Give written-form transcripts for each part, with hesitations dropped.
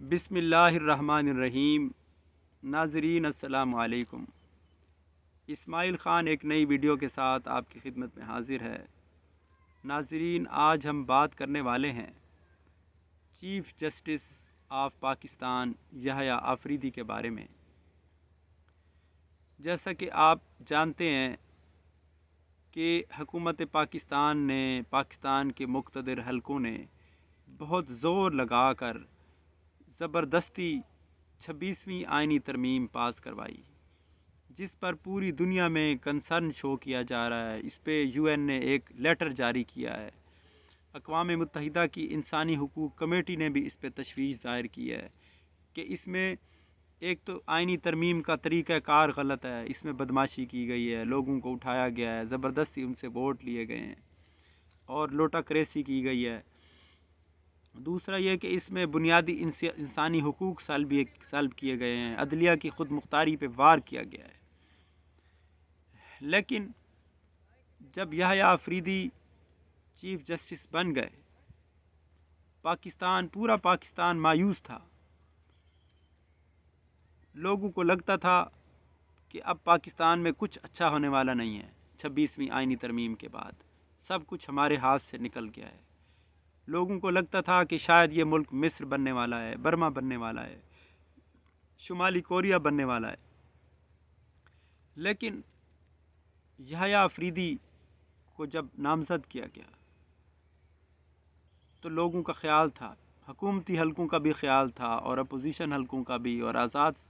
بسم اللہ الرحمن الرحیم۔ ناظرین السلام علیکم۔ اسماعیل خان ایک نئی ویڈیو کے ساتھ آپ کی خدمت میں حاضر ہے۔ ناظرین، آج ہم بات کرنے والے ہیں چیف جسٹس آف پاکستان یحییٰ آفریدی کے بارے میں۔ جیسا کہ آپ جانتے ہیں کہ حکومت پاکستان نے پاکستان کے مقتدر حلقوں نے بہت زور لگا کر زبردستی 26ویں آئینی ترمیم پاس کروائی، جس پر پوری دنیا میں کنسرن شو کیا جا رہا ہے۔ اس پہ یو این نے ایک لیٹر جاری کیا ہے۔ اقوام متحدہ کی انسانی حقوق کمیٹی نے بھی اس پہ تشویش ظاہر کی ہے کہ اس میں ایک تو آئینی ترمیم کا طریقہ کار غلط ہے، اس میں بدماشی کی گئی ہے، لوگوں کو اٹھایا گیا ہے، زبردستی ان سے ووٹ لیے گئے ہیں اور لوٹا کریسی کی گئی ہے۔ دوسرا یہ کہ اس میں بنیادی انسانی حقوق سلب کیے گئے ہیں، عدلیہ کی خود مختاری پہ وار کیا گیا ہے۔ لیکن جب یحییٰ آفریدی چیف جسٹس بن گئے، پورا پاکستان مایوس تھا۔ لوگوں کو لگتا تھا کہ اب پاکستان میں کچھ اچھا ہونے والا نہیں ہے۔ 26ویں آئینی ترمیم کے بعد سب کچھ ہمارے ہاتھ سے نکل گیا ہے۔ لوگوں کو لگتا تھا کہ شاید یہ ملک مصر بننے والا ہے، برما بننے والا ہے، شمالی کوریا بننے والا ہے۔ لیکن یحییٰ آفریدی کو جب نامزد کیا گیا تو لوگوں کا خیال تھا، حکومتی حلقوں کا بھی خیال تھا اور اپوزیشن حلقوں کا بھی، اور آزاد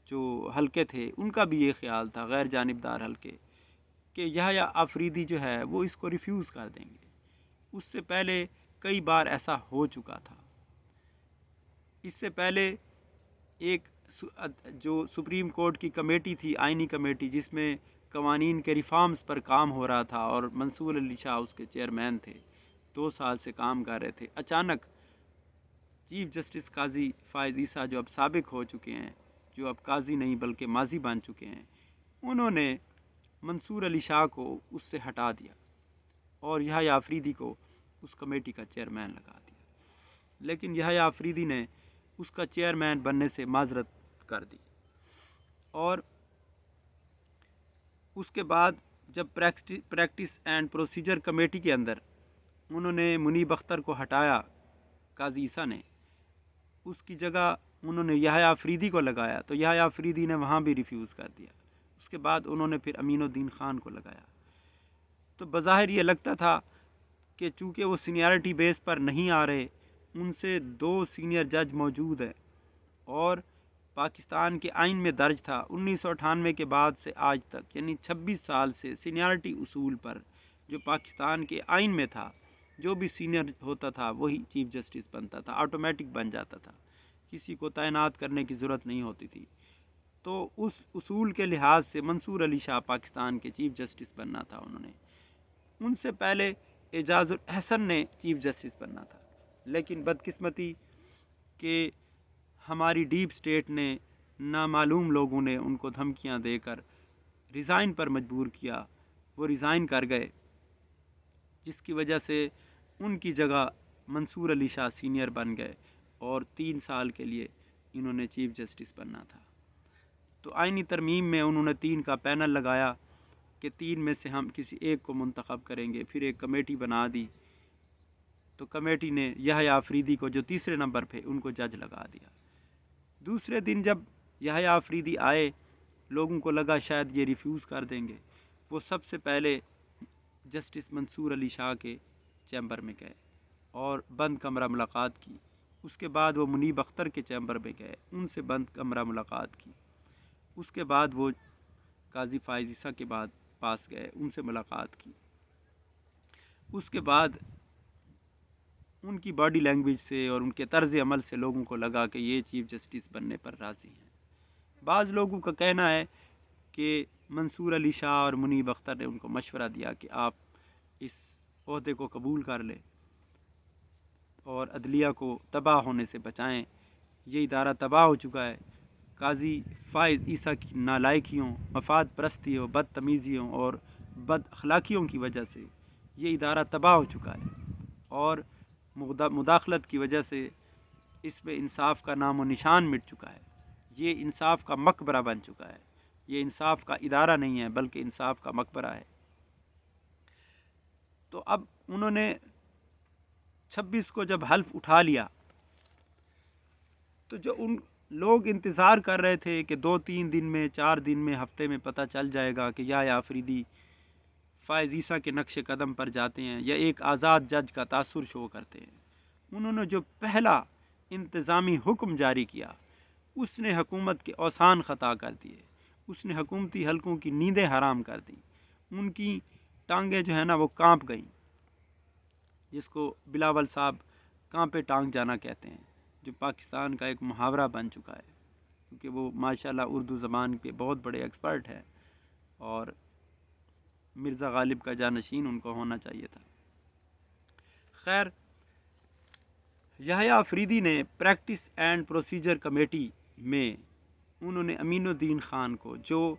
جو حلقے تھے ان کا بھی یہ خیال تھا، غیر جانبدار حلقے، کہ یحییٰ آفریدی جو ہے وہ اس کو ریفیوز کر دیں گے۔ اس سے پہلے کئی بار ایسا ہو چکا تھا۔ اس سے پہلے ایک جو سپریم کورٹ کی کمیٹی تھی، آئینی کمیٹی، جس میں قوانین کے ریفارمز پر کام ہو رہا تھا اور منصور علی شاہ اس کے چیئرمین تھے، 2 سال سے کام کر رہے تھے۔ اچانک چیف جسٹس قاضی فائز عیسیٰ، جو اب سابق ہو چکے ہیں، جو اب قاضی نہیں بلکہ ماضی بن چکے ہیں، انہوں نے منصور علی شاہ کو اس سے ہٹا دیا اور یحییٰ آفریدی کو اس کمیٹی کا چیئرمین لگا دیا۔ لیکن یحییٰ آفریدی نے اس کا چیئرمین بننے سے معذرت کر دی، اور اس کے بعد جب پریکٹس اینڈ پروسیجر کمیٹی کے اندر انہوں نے منیب اختر کو ہٹایا، قاضی عیسیٰ نے، اس کی جگہ انہوں نے یحییٰ آفریدی کو لگایا، تو یحییٰ آفریدی نے وہاں بھی ریفیوز کر دیا۔ اس کے بعد انہوں نے پھر امین الدین خان کو لگایا۔ تو بظاہر یہ لگتا تھا کہ چونکہ وہ سینیارٹی بیس پر نہیں آ رہے، ان سے 2 سینئر جج موجود ہیں، اور پاکستان کے آئین میں درج تھا 1998 کے بعد سے آج تک، یعنی 26 سال سے سینیارٹی اصول پر جو پاکستان کے آئین میں تھا، جو بھی سینئر ہوتا تھا وہی چیف جسٹس بنتا تھا، آٹومیٹک بن جاتا تھا، کسی کو تعینات کرنے کی ضرورت نہیں ہوتی تھی۔ تو اس اصول کے لحاظ سے منصور علی شاہ پاکستان کے چیف جسٹس بننا تھا انہوں نے۔ ان سے پہلے اعجاز الحسن نے چیف جسٹس بننا تھا، لیکن بدقسمتی کہ ہماری ڈیپ سٹیٹ نے، نامعلوم لوگوں نے ان کو دھمکیاں دے کر ریزائن پر مجبور کیا۔ وہ ریزائن کر گئے، جس کی وجہ سے ان کی جگہ منصور علی شاہ سینئر بن گئے، اور 3 سال کے لیے انہوں نے چیف جسٹس بننا تھا۔ تو آئینی ترمیم میں انہوں نے 3 کا پینل لگایا کہ 3 میں سے ہم کسی ایک کو منتخب کریں گے، پھر ایک کمیٹی بنا دی، تو کمیٹی نے یحییٰ آفریدی کو، جو تیسرے نمبر پہ، ان کو جج لگا دیا۔ دوسرے دن جب یحییٰ آفریدی آئے، لوگوں کو لگا شاید یہ ریفیوز کر دیں گے، وہ سب سے پہلے جسٹس منصور علی شاہ کے چیمبر میں گئے اور بند کمرہ ملاقات کی۔ اس کے بعد وہ منیب اختر کے چیمبر میں گئے، ان سے بند کمرہ ملاقات کی۔ اس کے بعد وہ قاضی فائز عیسیٰ کے بعد پاس گئے، ان سے ملاقات کی۔ اس کے بعد ان کی باڈی لینگویج سے اور ان کے طرز عمل سے لوگوں کو لگا کہ یہ چیف جسٹس بننے پر راضی ہیں۔ بعض لوگوں کا کہنا ہے کہ منصور علی شاہ اور منیب اختر نے ان کو مشورہ دیا کہ آپ اس عہدے کو قبول کر لیں اور عدلیہ کو تباہ ہونے سے بچائیں۔ یہ ادارہ تباہ ہو چکا ہے۔ قاضی فائز عیسیٰ کی نالائکیوں، مفاد پرستیوں، بدتمیزیوں اور بد اخلاقیوں کی وجہ سے یہ ادارہ تباہ ہو چکا ہے، اور مداخلت کی وجہ سے اس میں انصاف کا نام و نشان مٹ چکا ہے، یہ انصاف کا مقبرہ بن چکا ہے، یہ انصاف کا ادارہ نہیں ہے بلکہ انصاف کا مقبرہ ہے۔ تو اب انہوں نے 26 کو جب حلف اٹھا لیا تو جو ان لوگ انتظار کر رہے تھے کہ 2-3 دن میں، 4 دن میں، ہفتے میں پتہ چل جائے گا کہ یا آفریدی فائز عیسیٰ کے نقش قدم پر جاتے ہیں یا ایک آزاد جج کا تاثر شو کرتے ہیں، انہوں نے جو پہلا انتظامی حکم جاری کیا اس نے حکومت کے اوسان خطا کر دیے، اس نے حکومتی حلقوں کی نیندیں حرام کر دیں، ان کی ٹانگیں جو ہے نا وہ کانپ گئیں، جس کو بلاول صاحب کانپے ٹانگ جانا کہتے ہیں، جو پاکستان کا ایک محاورہ بن چکا ہے، کیونکہ وہ ماشاءاللہ اردو زبان کے بہت بڑے ایکسپرٹ ہیں اور مرزا غالب کا جانشین ان کو ہونا چاہیے تھا۔ خیر، یحییٰ آفریدی نے پریکٹس اینڈ پروسیجر کمیٹی میں انہوں نے امین الدین خان کو، جو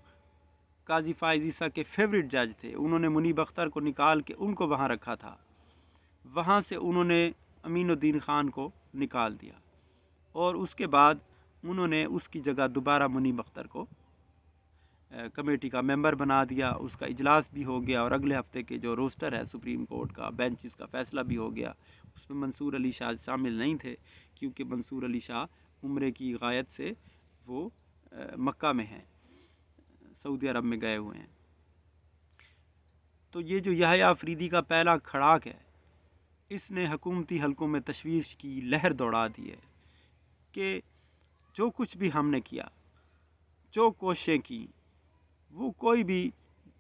قاضی فائز عیسیٰ کے فیوریٹ جج تھے، انہوں نے منیب اختر کو نکال کے ان کو وہاں رکھا تھا، وہاں سے انہوں نے امین الدین خان کو نکال دیا اور اس کے بعد انہوں نے اس کی جگہ دوبارہ منیب اختر کو کمیٹی کا ممبر بنا دیا، اس کا اجلاس بھی ہو گیا اور اگلے ہفتے کے جو روسٹر ہے سپریم کورٹ کا، بینچز کا فیصلہ بھی ہو گیا۔ اس میں منصور علی شاہ شامل نہیں تھے کیونکہ منصور علی شاہ عمرے کی غایت سے وہ مکہ میں ہیں، سعودی عرب میں گئے ہوئے ہیں۔ تو یہ جو یحییٰ آفریدی کا پہلا کھڑاک ہے، اس نے حکومتی حلقوں میں تشویش کی لہر دوڑا دی ہے کہ جو کچھ بھی ہم نے کیا، جو کوششیں کی، وہ کوئی بھی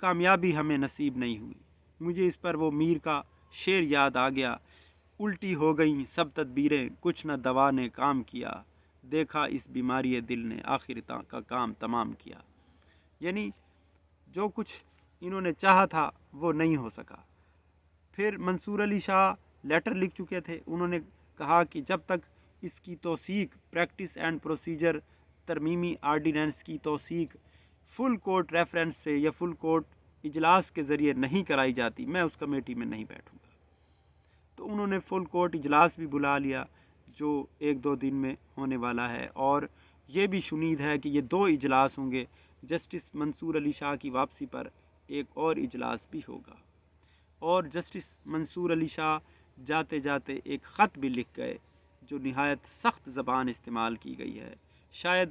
کامیابی ہمیں نصیب نہیں ہوئی۔ مجھے اس پر وہ میر کا شعر یاد آ گیا، الٹی ہو گئیں سب تدبیریں، کچھ نہ دوا نے کام کیا، دیکھا اس بیماری دل نے آخر کا کام تمام کیا۔ یعنی جو کچھ انہوں نے چاہا تھا وہ نہیں ہو سکا۔ پھر منصور علی شاہ لیٹر لکھ چکے تھے، انہوں نے کہا کہ جب تک اس کی توثیق پریکٹس اینڈ پروسیجر ترمیمی آرڈیننس کی توثیق فل کورٹ ریفرنس سے یا فل کورٹ اجلاس کے ذریعے نہیں کرائی جاتی، میں اس کمیٹی میں نہیں بیٹھوں گا۔ تو انہوں نے فل کورٹ اجلاس بھی بلا لیا جو 1-2 دن میں ہونے والا ہے، اور یہ بھی شنید ہے کہ یہ 2 اجلاس ہوں گے، جسٹس منصور علی شاہ کی واپسی پر ایک اور اجلاس بھی ہوگا، اور جسٹس منصور علی شاہ جاتے جاتے ایک خط بھی لکھ گئے جو نہایت سخت زبان استعمال کی گئی ہے۔ شاید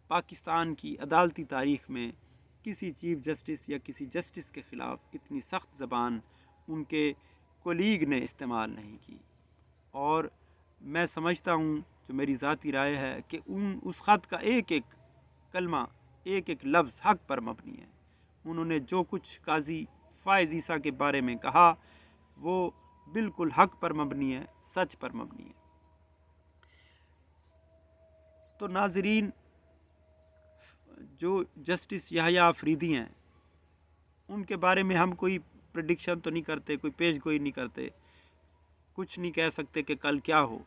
پاکستان کی عدالتی تاریخ میں کسی چیف جسٹس یا کسی جسٹس کے خلاف اتنی سخت زبان ان کے کولیگ نے استعمال نہیں کی، اور میں سمجھتا ہوں، جو میری ذاتی رائے ہے، کہ اس خط کا ایک ایک کلمہ، ایک ایک لفظ حق پر مبنی ہے۔ انہوں نے جو کچھ قاضی فائز عیسیٰ کے بارے میں کہا وہ بالکل حق پر مبنی ہے، سچ پر مبنی ہے۔ تو ناظرین، جو جسٹس یحییٰ آفریدی ہیں ان کے بارے میں ہم کوئی پریڈکشن تو نہیں کرتے، کوئی پیش گوئی نہیں کرتے، کچھ نہیں کہہ سکتے کہ کل کیا ہو،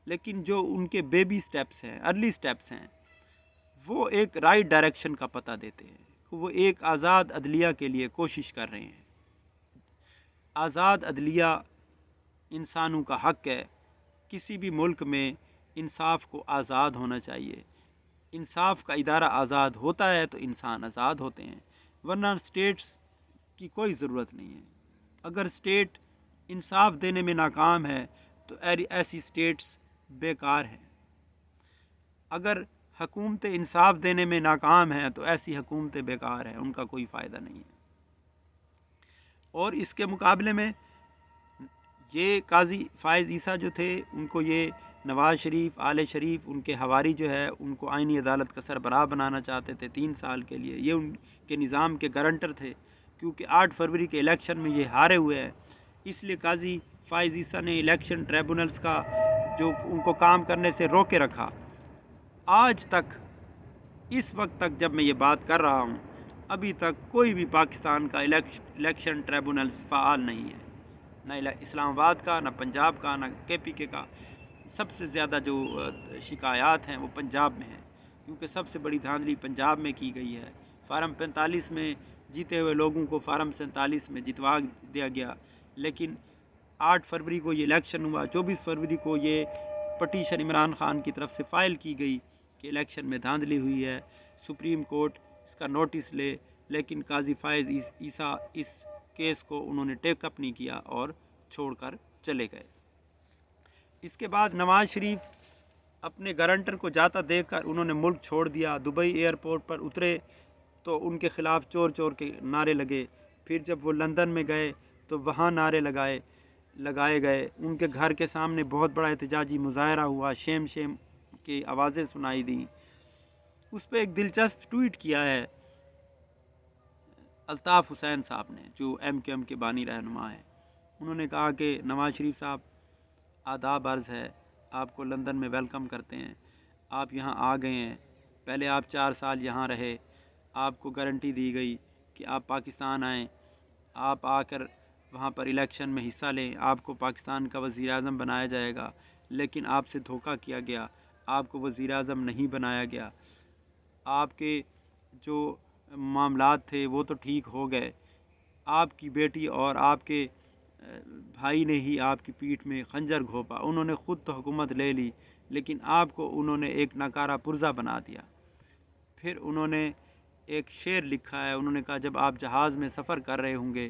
لیکن جو ان کے بیبی سٹیپس ہیں، ارلی سٹیپس ہیں، وہ ایک رائٹ ڈائریکشن کا پتہ دیتے ہیں، وہ ایک آزاد عدلیہ کے لیے کوشش کر رہے ہیں۔ آزاد عدلیہ انسانوں کا حق ہے، کسی بھی ملک میں انصاف کو آزاد ہونا چاہیے، انصاف کا ادارہ آزاد ہوتا ہے تو انسان آزاد ہوتے ہیں، ورنہ سٹیٹس کی کوئی ضرورت نہیں ہے۔ اگر سٹیٹ انصاف دینے میں ناکام ہے تو ایسی سٹیٹس بیکار ہیں، اگر حکومتیں انصاف دینے میں ناکام ہیں تو ایسی حکومتیں بیکار ہیں، ان کا کوئی فائدہ نہیں ہے۔ اور اس کے مقابلے میں یہ قاضی فائز عیسیٰ جو تھے، ان کو یہ نواز شریف، آل شریف، ان کے حواری جو ہے، ان کو آئینی عدالت کا سربراہ بنانا چاہتے تھے 3 سال کے لیے، یہ ان کے نظام کے گارنٹر تھے، کیونکہ 8 فروری کے الیکشن میں یہ ہارے ہوئے ہیں، اس لیے قاضی فائز عیسیٰ نے الیکشن ٹریبونلز کا جو ان کو کام کرنے سے روکے رکھا۔ آج تک، اس وقت تک جب میں یہ بات کر رہا ہوں، ابھی تک کوئی بھی پاکستان کا الیکشن ٹریبونلز فعال نہیں ہے، نہ اسلام آباد کا، نہ پنجاب کا، نہ KPK کا۔ سب سے زیادہ جو شکایات ہیں وہ پنجاب میں ہیں، کیونکہ سب سے بڑی دھاندلی پنجاب میں کی گئی ہے۔ فارم 45 میں جیتے ہوئے لوگوں کو فارم 47 میں جتوا دیا گیا، لیکن 8 فروری کو یہ الیکشن ہوا، 24 فروری کو یہ پٹیشن عمران خان کی طرف سے فائل کی گئی کہ الیکشن میں دھاندلی ہوئی ہے، سپریم کورٹ اس کا نوٹس لے، لیکن قاضی فائز عیسیٰ اس کیس کو انہوں نے ٹیک اپ نہیں کیا اور چھوڑ کر چلے گئے۔ اس کے بعد نواز شریف اپنے گارنٹر کو جاتا دیکھ کر انہوں نے ملک چھوڑ دیا۔ دبئی ایئرپورٹ پر اترے تو ان کے خلاف چور چور کے نعرے لگے، پھر جب وہ لندن میں گئے تو وہاں نعرے لگائے گئے۔ ان کے گھر کے سامنے بہت بڑا احتجاجی مظاہرہ ہوا، شیم شیم کی آوازیں سنائی دیں۔ اس پہ ایک دلچسپ ٹویٹ کیا ہے الطاف حسین صاحب نے، جو MQM کے بانی رہنما ہیں۔ انہوں نے کہا کہ نواز شریف صاحب، آداب عرض ہے، آپ کو لندن میں ویلکم کرتے ہیں، آپ یہاں آ گئے ہیں، پہلے آپ 4 سال یہاں رہے، آپ کو گارنٹی دی گئی کہ آپ پاکستان آئیں، آپ آ کر وہاں پر الیکشن میں حصہ لیں، آپ کو پاکستان کا وزیر اعظم بنایا جائے گا، لیکن آپ سے دھوکہ کیا گیا، آپ کو وزیر اعظم نہیں بنایا گیا، آپ کے جو معاملات تھے وہ تو ٹھیک ہو گئے، آپ کی بیٹی اور آپ کے بھائی نے ہی آپ کی پیٹھ میں خنجر گھونپا، انہوں نے خود تو حکومت لے لی لیکن آپ کو انہوں نے ایک ناکارہ پرزہ بنا دیا۔ پھر انہوں نے ایک شعر لکھا ہے، انہوں نے کہا جب آپ جہاز میں سفر کر رہے ہوں گے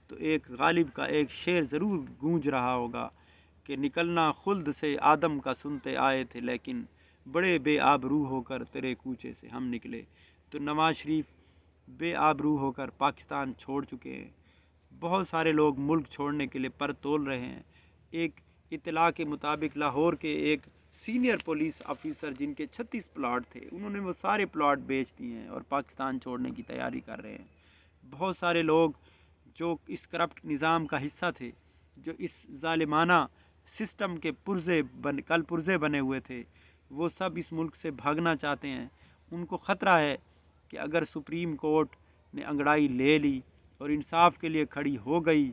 تو ایک غالب کا ایک شعر ضرور گونج رہا ہوگا کہ نکلنا خلد سے آدم کا سنتے آئے تھے، لیکن بڑے بے آبرو ہو کر تیرے کوچے سے ہم نکلے۔ تو نواز شریف بے آبرو ہو کر پاکستان چھوڑ چکے ہیں۔ بہت سارے لوگ ملک چھوڑنے کے لیے پر تول رہے ہیں۔ ایک اطلاع کے مطابق لاہور کے ایک سینئر پولیس آفیسر جن کے 36 پلاٹ تھے، انہوں نے وہ سارے پلاٹ بیچ دیے ہیں اور پاکستان چھوڑنے کی تیاری کر رہے ہیں۔ بہت سارے لوگ جو اس کرپٹ نظام کا حصہ تھے، جو اس ظالمانہ سسٹم کے پرزے بنے ہوئے تھے، وہ سب اس ملک سے بھاگنا چاہتے ہیں۔ ان کو خطرہ ہے کہ اگر سپریم کورٹ نے انگڑائی لے لی اور انصاف کے لیے کھڑی ہو گئی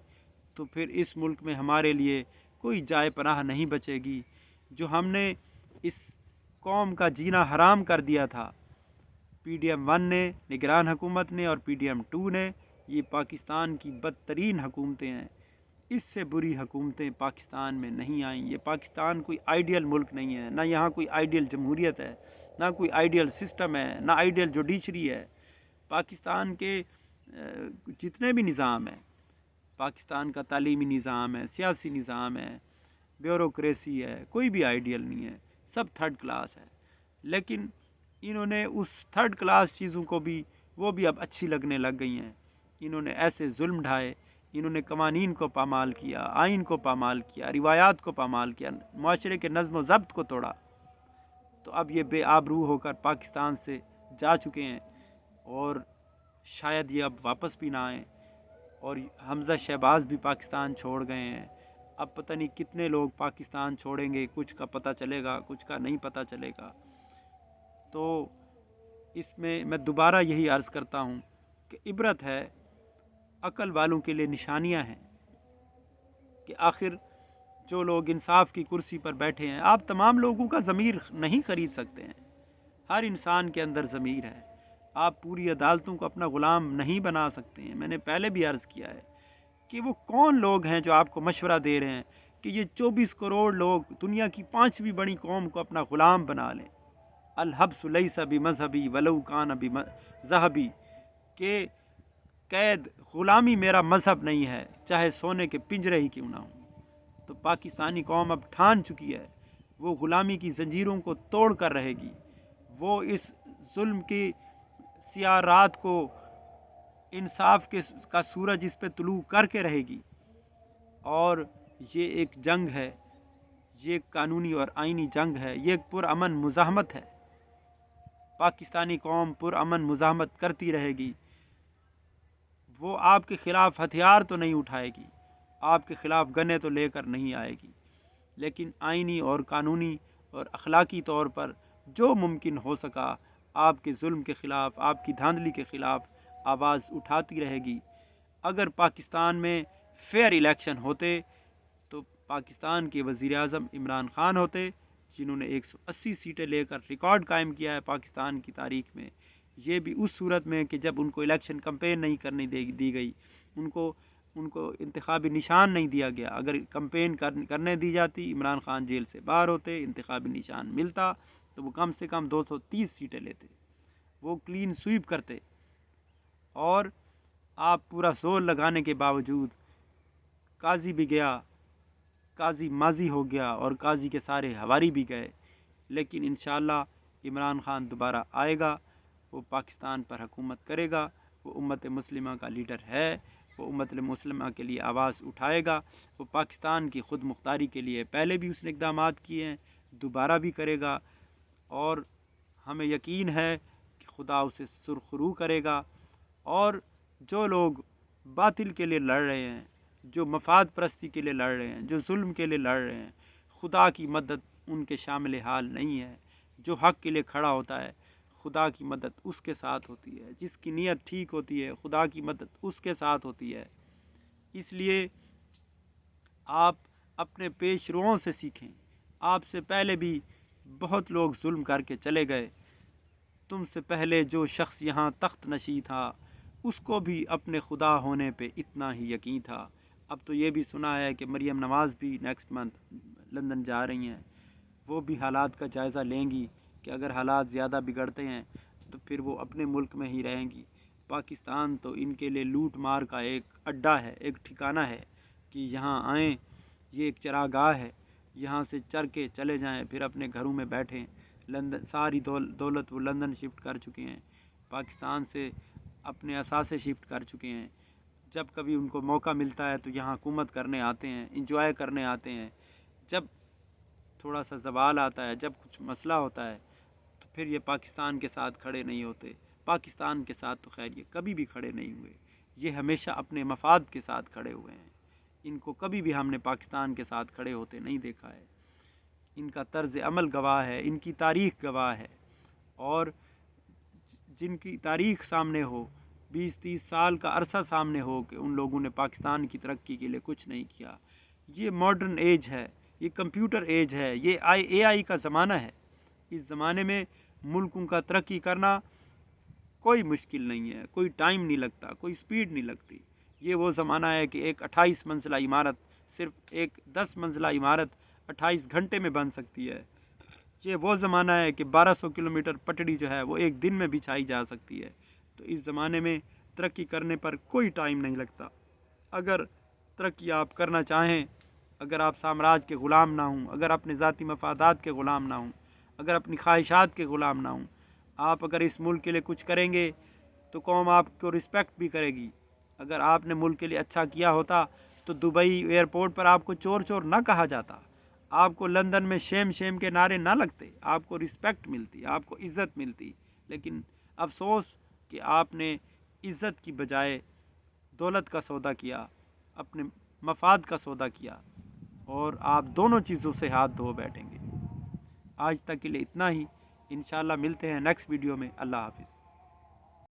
تو پھر اس ملک میں ہمارے لیے کوئی جائے پناہ نہیں بچے گی۔ جو ہم نے اس قوم کا جینا حرام کر دیا تھا، PDM 1 نے، نگران حکومت نے اور PDM 2 نے، یہ پاکستان کی بدترین حکومتیں ہیں۔ اس سے بری حکومتیں پاکستان میں نہیں آئیں۔ یہ پاکستان کوئی آئیڈیل ملک نہیں ہے، نہ یہاں کوئی آئیڈیل جمہوریت ہے، نہ کوئی آئیڈیل سسٹم ہے، نہ آئیڈیل جوڈیشری ہے۔ پاکستان کے جتنے بھی نظام ہیں، پاکستان کا تعلیمی نظام ہے، سیاسی نظام ہے، بیوروکریسی ہے، کوئی بھی آئیڈیل نہیں ہے، سب تھرڈ کلاس ہے۔ لیکن انہوں نے اس تھرڈ کلاس چیزوں کو بھی، وہ بھی اب اچھی لگنے لگ گئی ہیں۔ انہوں نے ایسے ظلم ڈھائے، انہوں نے قوانین کو پامال کیا، آئین کو پامال کیا، روایات کو پامال کیا، معاشرے کے نظم و ضبط کو توڑا، تو اب یہ بے آبرو ہو کر پاکستان سے جا چکے ہیں اور شاید یہ اب واپس بھی نہ آئیں۔ اور حمزہ شہباز بھی پاکستان چھوڑ گئے ہیں۔ اب پتہ نہیں کتنے لوگ پاکستان چھوڑیں گے، کچھ کا پتہ چلے گا، کچھ کا نہیں پتہ چلے گا۔ تو اس میں دوبارہ یہی عرض کرتا ہوں کہ عبرت ہے، عقل والوں کے لیے نشانیاں ہیں کہ آخر جو لوگ انصاف کی کرسی پر بیٹھے ہیں، آپ تمام لوگوں کا ضمیر نہیں خرید سکتے ہیں۔ ہر انسان کے اندر ضمیر ہے، آپ پوری عدالتوں کو اپنا غلام نہیں بنا سکتے ہیں۔ میں نے پہلے بھی عرض کیا ہے کہ وہ کون لوگ ہیں جو آپ کو مشورہ دے رہے ہیں کہ یہ 24 کروڑ لوگ دنیا کی 5ویں بڑی قوم کو اپنا غلام بنا لیں۔ الحبس لیس بمذہبی ولو کان بذہبی، کہ قید غلامی میرا مذہب نہیں ہے، چاہے سونے کے پنجرے ہی کیوں نہ ہوں۔ تو پاکستانی قوم اب ٹھان چکی ہے، وہ غلامی کی زنجیروں کو توڑ کر رہے گی، وہ اس ظلم کی سیاہ رات کو انصاف کا سورج اس پہ طلوع کر کے رہے گی۔ اور یہ ایک جنگ ہے، یہ ایک قانونی اور آئینی جنگ ہے، یہ ایک پرامن مزاحمت ہے۔ پاکستانی قوم پرامن مزاحمت کرتی رہے گی، وہ آپ کے خلاف ہتھیار تو نہیں اٹھائے گی، آپ کے خلاف گنے تو لے کر نہیں آئے گی، لیکن آئینی اور قانونی اور اخلاقی طور پر جو ممکن ہو سکا آپ کے ظلم کے خلاف، آپ کی دھاندلی کے خلاف آواز اٹھاتی رہے گی۔ اگر پاکستان میں فیئر الیکشن ہوتے تو پاکستان کے وزیر اعظم عمران خان ہوتے، جنہوں نے 180 سیٹیں لے کر ریکارڈ قائم کیا ہے پاکستان کی تاریخ میں۔ یہ بھی اس صورت میں کہ جب ان کو الیکشن کمپین نہیں کرنے دی گئی، ان کو ان کو انتخابی نشان نہیں دیا گیا. اگر کمپین کرنے دی جاتی، عمران خان جیل سے باہر ہوتے، انتخابی نشان ملتا تو وہ کم سے کم 230 سیٹیں لیتے. وہ کلین سویپ کرتے. اور آپ پورا زور لگانے کے باوجود قاضی بھی گیا، قاضی ماضی ہو گیا اور قاضی کے سارے حواری بھی گئے. لیکن انشاءاللہ عمران خان دوبارہ آئے گا، وہ پاکستان پر حکومت کرے گا. وہ امت مسلمہ کا لیڈر ہے، وہ امت مسلمہ کے لیے آواز اٹھائے گا. وہ پاکستان کی خود مختاری کے لیے پہلے بھی اس نے اقدامات کیے ہیں، دوبارہ بھی کرے گا. اور ہمیں یقین ہے کہ خدا اسے سرخرو کرے گا. اور جو لوگ باطل کے لیے لڑ رہے ہیں، جو مفاد پرستی کے لیے لڑ رہے ہیں، جو ظلم کے لیے لڑ رہے ہیں، خدا کی مدد ان کے شامل حال نہیں ہے. جو حق کے لیے کھڑا ہوتا ہے، خدا کی مدد اس کے ساتھ ہوتی ہے. جس کی نیت ٹھیک ہوتی ہے، خدا کی مدد اس کے ساتھ ہوتی ہے. اس لیے آپ اپنے پیش روؤں سے سیکھیں. آپ سے پہلے بھی بہت لوگ ظلم کر کے چلے گئے. تم سے پہلے جو شخص یہاں تخت نشین تھا، اس کو بھی اپنے خدا ہونے پہ اتنا ہی یقین تھا. اب تو یہ بھی سنا ہے کہ مریم نواز بھی نیکسٹ منتھ لندن جا رہی ہیں. وہ بھی حالات کا جائزہ لیں گی کہ اگر حالات زیادہ بگڑتے ہیں تو پھر وہ اپنے ملک میں ہی رہیں گی. پاکستان تو ان کے لیے لوٹ مار کا ایک اڈا ہے، ایک ٹھکانہ ہے کہ یہاں آئیں. یہ ایک چراگاہ ہے، یہاں سے چر کے چلے جائیں، پھر اپنے گھروں میں بیٹھیں. لندن ساری دولت وہ لندن شفٹ کر چکے ہیں، پاکستان سے اپنے اثاثے شفٹ کر چکے ہیں. جب کبھی ان کو موقع ملتا ہے تو یہاں حکومت کرنے آتے ہیں، انجوائے کرنے آتے ہیں. جب تھوڑا سا زوال آتا ہے، جب کچھ مسئلہ ہوتا ہے تو پھر یہ پاکستان کے ساتھ کھڑے نہیں ہوتے. پاکستان کے ساتھ تو خیر یہ کبھی بھی کھڑے نہیں ہوئے. یہ ہمیشہ اپنے مفاد کے ساتھ کھڑے ہوئے ہیں. ان کو کبھی بھی ہم نے پاکستان کے ساتھ کھڑے ہوتے نہیں دیکھا ہے. ان کا طرز عمل گواہ ہے، ان کی تاریخ گواہ ہے. اور جن کی تاریخ سامنے ہو، 20-30 سال کا عرصہ سامنے ہو کہ ان لوگوں نے پاکستان کی ترقی کے لیے کچھ نہیں کیا. یہ ماڈرن ایج ہے، یہ کمپیوٹر ایج ہے، یہ AI کا زمانہ ہے. اس زمانے میں ملکوں کا ترقی کرنا کوئی مشکل نہیں ہے، کوئی ٹائم نہیں لگتا، کوئی سپیڈ نہیں لگتی. یہ وہ زمانہ ہے کہ ایک 28 منزلہ عمارت، صرف ایک 10 منزلہ عمارت 28 گھنٹے میں بن سکتی ہے. یہ وہ زمانہ ہے کہ 1200 کلومیٹر پٹڑی جو ہے وہ ایک دن میں بچھائی جا سکتی ہے. تو اس زمانے میں ترقی کرنے پر کوئی ٹائم نہیں لگتا. اگر ترقی آپ کرنا چاہیں، اگر آپ سامراج کے غلام نہ ہوں، اگر اپنے ذاتی مفادات کے غلام نہ ہوں، اگر اپنی خواہشات کے غلام نہ ہوں، آپ اگر اس ملک کے لیے کچھ کریں گے تو قوم آپ کو رسپیکٹ بھی کرے گی. اگر آپ نے ملک کے لیے اچھا کیا ہوتا تو دبئی ایئرپورٹ پر آپ کو چور چور نہ کہا جاتا، آپ کو لندن میں شیم شیم کے نعرے نہ لگتے، آپ کو رسپیکٹ ملتی، آپ کو عزت ملتی. لیکن افسوس کہ آپ نے عزت کی بجائے دولت کا سودا کیا، اپنے مفاد کا سودا کیا، اور آپ دونوں چیزوں سے ہاتھ دھو بیٹھیں گے. آج تک کے لیے اتنا ہی. انشاءاللہ ملتے ہیں نیکسٹ ویڈیو میں. اللہ حافظ.